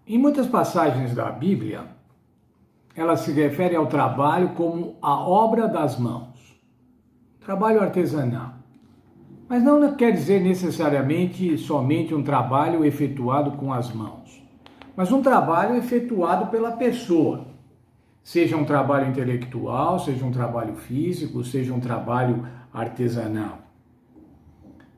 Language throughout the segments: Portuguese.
Em muitas passagens da Bíblia, ela se refere ao trabalho como a obra das mãos, trabalho artesanal. Mas não quer dizer necessariamente somente um trabalho efetuado com as mãos, mas um trabalho efetuado pela pessoa, seja um trabalho intelectual, seja um trabalho físico, seja um trabalho artesanal.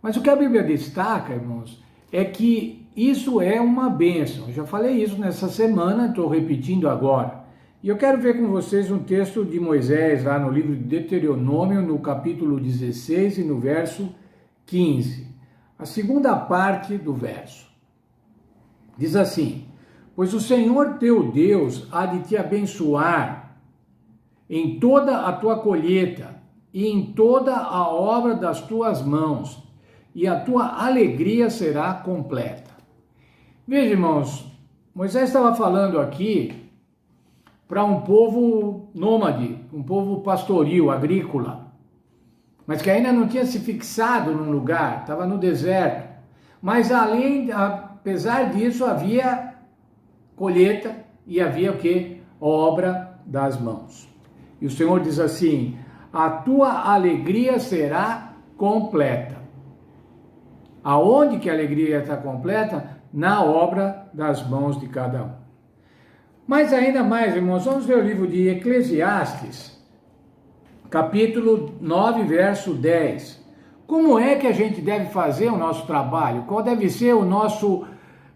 Mas o que a Bíblia destaca, irmãos, é que isso é uma bênção. Eu já falei isso nessa semana, estou repetindo agora. E eu quero ver com vocês um texto de Moisés, lá no livro de Deuteronômio, no capítulo 16 e no verso 15. A segunda parte do verso. Diz assim: pois o Senhor teu Deus há de te abençoar em toda a tua colheita e em toda a obra das tuas mãos, e a tua alegria será completa. Veja, irmãos, Moisés estava falando aqui para um povo nômade, um povo pastoril, agrícola, mas que ainda não tinha se fixado num lugar, estava no deserto. Mas apesar disso, havia colheita e havia o quê? Obra das mãos. E o Senhor diz assim: a tua alegria será completa. Aonde que a alegria está completa? Na obra das mãos de cada um. Mas ainda mais, irmãos, vamos ver o livro de Eclesiastes, capítulo 9, verso 10. Como é que a gente deve fazer o nosso trabalho? Qual deve ser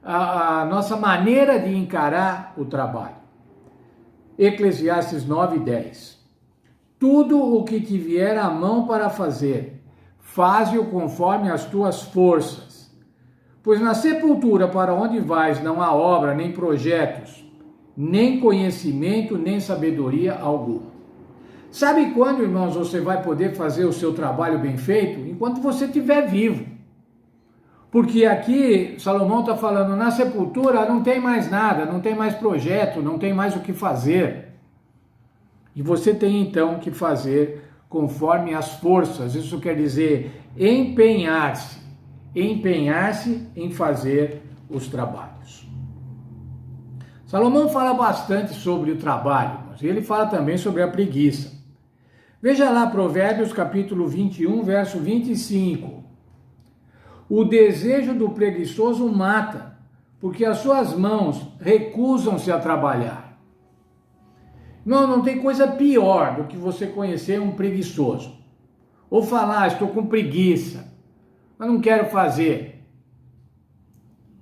a nossa maneira de encarar o trabalho? Eclesiastes 9, 10. Tudo o que te vier à mão para fazer, faze-o conforme as tuas forças. Pois na sepultura para onde vais não há obra, nem projetos, nem conhecimento, nem sabedoria alguma. Sabe quando, irmãos, você vai poder fazer o seu trabalho bem feito? Enquanto você estiver vivo. Porque aqui Salomão está falando, na sepultura não tem mais nada, não tem mais projeto, não tem mais o que fazer. E você tem então que fazer conforme as forças. Isso quer dizer empenhar-se em fazer os trabalhos. Salomão fala bastante sobre o trabalho, mas ele fala também sobre a preguiça. Veja lá Provérbios capítulo 21, verso 25. O desejo do preguiçoso mata, porque as suas mãos recusam-se a trabalhar. Não tem coisa pior do que você conhecer um preguiçoso. Ou falar, estou com preguiça, mas não quero fazer.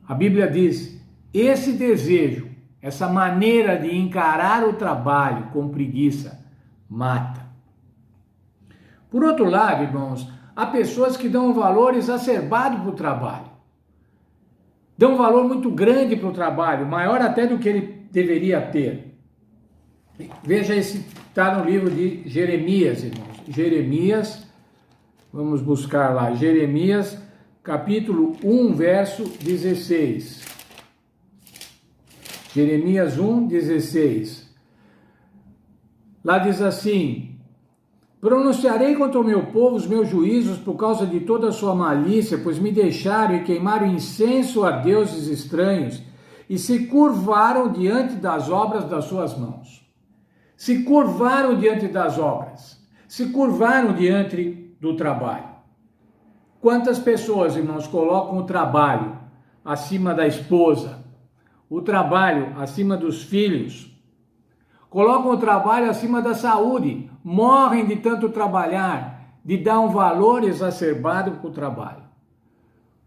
A Bíblia diz, esse desejo, essa maneira de encarar o trabalho com preguiça, mata. Por outro lado, irmãos, há pessoas que dão um valor exacerbado para o trabalho. Dão um valor muito grande para o trabalho, maior até do que ele deveria ter. Veja, esse está no livro de Jeremias, irmãos. Jeremias, vamos buscar lá, Jeremias, capítulo 1, verso 16. Jeremias 1, 16. Lá diz assim: pronunciarei contra o meu povo os meus juízos por causa de toda a sua malícia, pois me deixaram e queimaram incenso a deuses estranhos e se curvaram diante das obras das suas mãos. Se curvaram diante das obras, se curvaram diante do trabalho. Quantas pessoas, irmãos, colocam o trabalho acima da esposa, o trabalho acima dos filhos, colocam o trabalho acima da saúde, morrem de tanto trabalhar, de dar um valor exacerbado para o trabalho.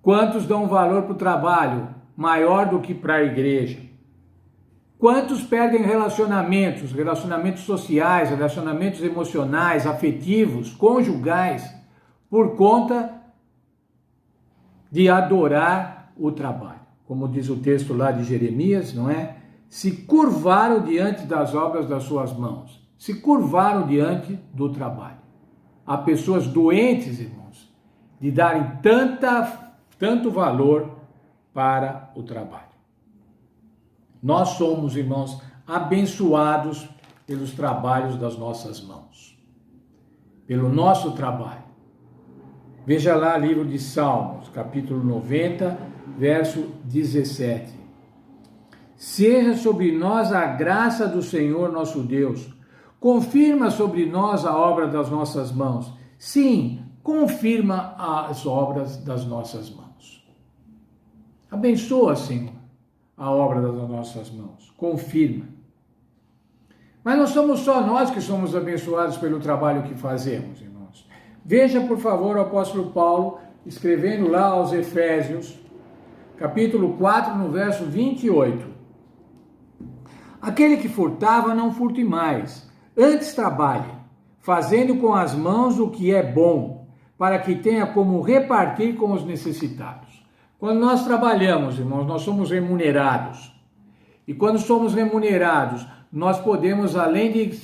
Quantos dão um valor para o trabalho maior do que para a igreja? Quantos perdem relacionamentos sociais, relacionamentos emocionais, afetivos, conjugais, por conta de adorar o trabalho? Como diz o texto lá de Jeremias, não é? Se curvaram diante das obras das suas mãos, se curvaram diante do trabalho. Há pessoas doentes, irmãos, de darem tanto valor para o trabalho. Nós somos, irmãos, abençoados pelos trabalhos das nossas mãos, pelo nosso trabalho. Veja lá o livro de Salmos, capítulo 90, verso 17. Seja sobre nós a graça do Senhor nosso Deus. Confirma sobre nós a obra das nossas mãos. Sim, confirma as obras das nossas mãos. Abençoa, Senhor, a obra das nossas mãos. Confirma. Mas não somos só nós que somos abençoados pelo trabalho que fazemos, irmãos. Veja, por favor, o apóstolo Paulo escrevendo lá aos Efésios, capítulo 4, no verso 28. Aquele que furtava, não furte mais. Antes trabalhe, fazendo com as mãos o que é bom, para que tenha como repartir com os necessitados. Quando nós trabalhamos, irmãos, nós somos remunerados. E quando somos remunerados, nós podemos, além de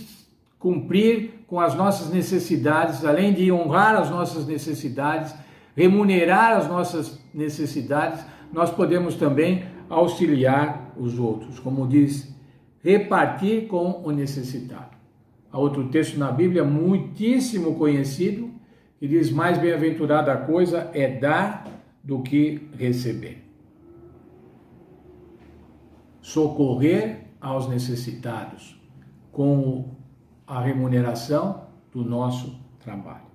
cumprir com as nossas necessidades, além de honrar as nossas necessidades, remunerar as nossas necessidades, nós podemos também auxiliar os outros, como diz, repartir com o necessitado. Há outro texto na Bíblia muitíssimo conhecido, que diz, mais bem-aventurada a coisa é dar do que receber. Socorrer aos necessitados com a remuneração do nosso trabalho.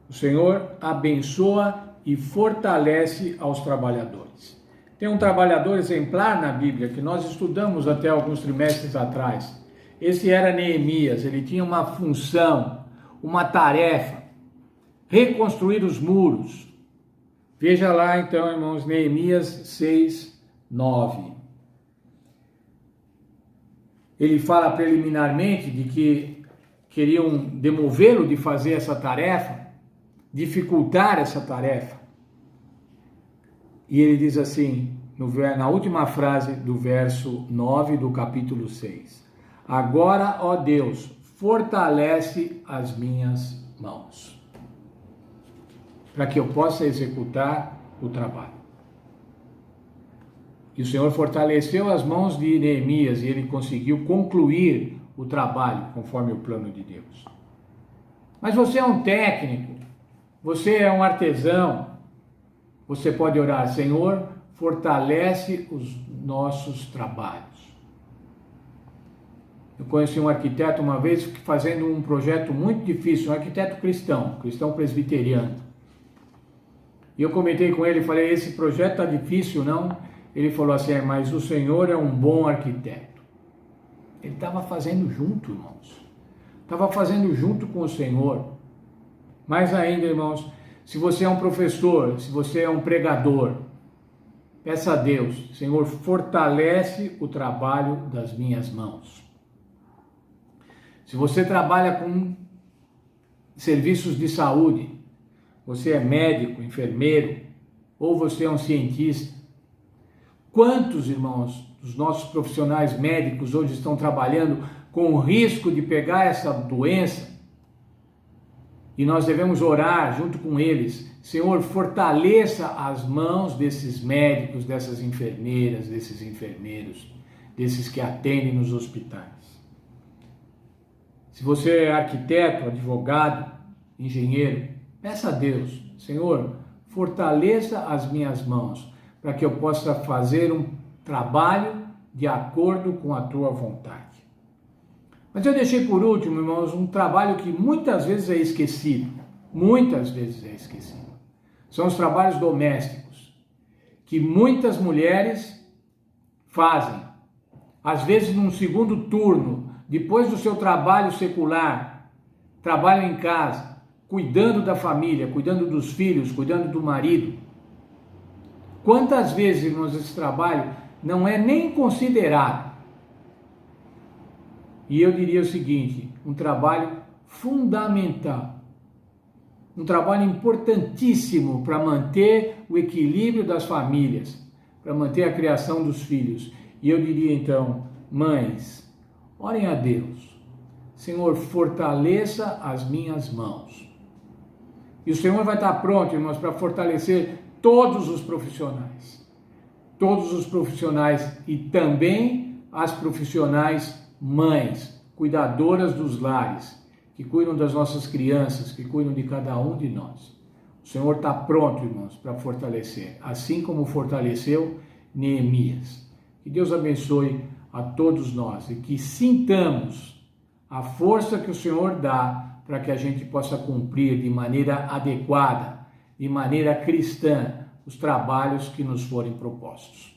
O Senhor abençoa e fortalece aos trabalhadores. Tem um trabalhador exemplar na Bíblia que nós estudamos até alguns trimestres atrás. Esse era Neemias. Ele tinha uma função, uma tarefa, reconstruir os muros. Veja lá então, irmãos, Neemias 6, 9. Ele fala preliminarmente de que queriam demovê-lo de fazer essa tarefa, dificultar essa tarefa. E ele diz assim, na última frase do verso 9 do capítulo 6. Agora, ó Deus, fortalece as minhas mãos, para que eu possa executar o trabalho. E o Senhor fortaleceu as mãos de Neemias e ele conseguiu concluir o trabalho conforme o plano de Deus. Mas você é um técnico, você é um artesão, você pode orar, Senhor, fortalece os nossos trabalhos. Eu conheci um arquiteto uma vez fazendo um projeto muito difícil, um arquiteto cristão presbiteriano. E eu comentei com ele, falei, esse projeto está difícil, não? Ele falou assim, mas o Senhor é um bom arquiteto. Ele estava fazendo junto, irmãos. Estava fazendo junto com o Senhor. Mais ainda, irmãos, se você é um professor, se você é um pregador, peça a Deus, Senhor, fortalece o trabalho das minhas mãos. Se você trabalha com serviços de saúde, você é médico, enfermeiro, ou você é um cientista, quantos, irmãos, dos nossos profissionais médicos hoje estão trabalhando com o risco de pegar essa doença? E nós devemos orar junto com eles. Senhor, fortaleça as mãos desses médicos, dessas enfermeiras, desses enfermeiros, desses que atendem nos hospitais. Se você é arquiteto, advogado, engenheiro, peça a Deus, Senhor, fortaleça as minhas mãos, para que eu possa fazer um trabalho de acordo com a tua vontade. Mas eu deixei por último, irmãos, um trabalho que muitas vezes é esquecido. Muitas vezes é esquecido. São os trabalhos domésticos, que muitas mulheres fazem. Às vezes num segundo turno, depois do seu trabalho secular, trabalham em casa, cuidando da família, cuidando dos filhos, cuidando do marido. Quantas vezes, irmãos, esse trabalho não é nem considerado? E eu diria o seguinte, um trabalho fundamental, um trabalho importantíssimo para manter o equilíbrio das famílias, para manter a criação dos filhos. E eu diria então, mães, orem a Deus, Senhor, fortaleça as minhas mãos. E o Senhor vai estar pronto, irmãos, para fortalecer todos os profissionais e também as profissionais mães, cuidadoras dos lares, que cuidam das nossas crianças, que cuidam de cada um de nós. O Senhor está pronto, irmãos, para fortalecer, assim como fortaleceu Neemias. Que Deus abençoe a todos nós e que sintamos a força que o Senhor dá para que a gente possa cumprir de maneira adequada, de maneira cristã, os trabalhos que nos forem propostos.